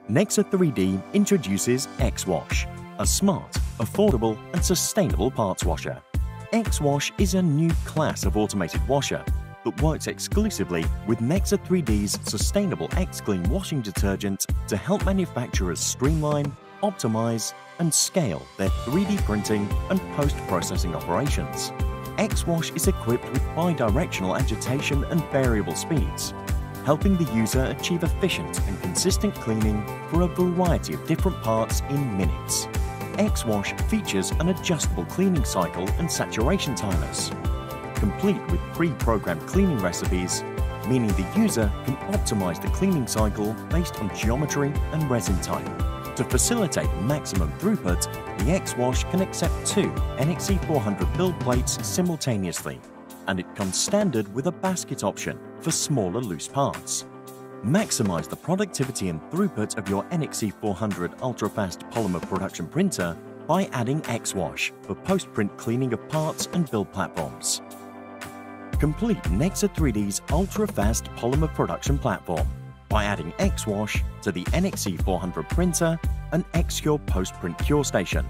Nexa3D introduces xWash, a smart, affordable and sustainable parts washer. xWash is a new class of automated washer that works exclusively with Nexa3D's sustainable xClean washing detergent to help manufacturers streamline, optimize and scale their 3D printing and post-processing operations. xWash is equipped with bidirectional agitation and variable speeds, helping the user achieve efficient and consistent cleaning for a variety of different parts in minutes. xWash features an adjustable cleaning cycle and saturation timers, complete with pre-programmed cleaning recipes, meaning the user can optimize the cleaning cycle based on geometry and resin type. To facilitate maximum throughput, the xWash can accept 2 NXE400 build plates simultaneously, and it comes standard with a basket option for smaller loose parts. Maximize the productivity and throughput of your NXE400 ultra-fast polymer production printer by adding xWash for post-print cleaning of parts and build platforms. Complete Nexa3D's ultra-fast polymer production platform by adding xWash to the NXE400 printer and xCure post-print cure station.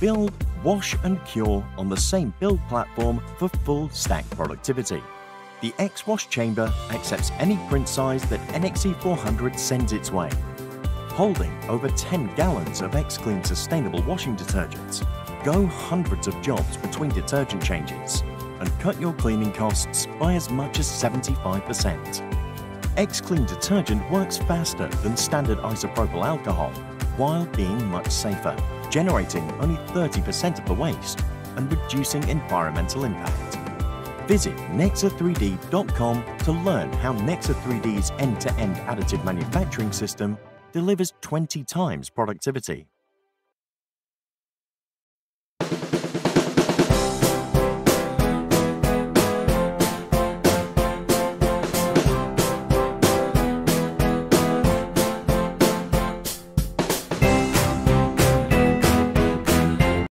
Build, wash and cure on the same build platform for full stack productivity. The xWash chamber accepts any print size that NXE400 sends its way. Holding over 10 gallons of xClean sustainable washing detergents, go hundreds of jobs between detergent changes and cut your cleaning costs by as much as 75%. xClean detergent works faster than standard isopropyl alcohol while being much safer, generating only 30% of the waste and reducing environmental impact. Visit Nexa3D.com to learn how Nexa3D's end-to-end additive manufacturing system delivers 20 times productivity.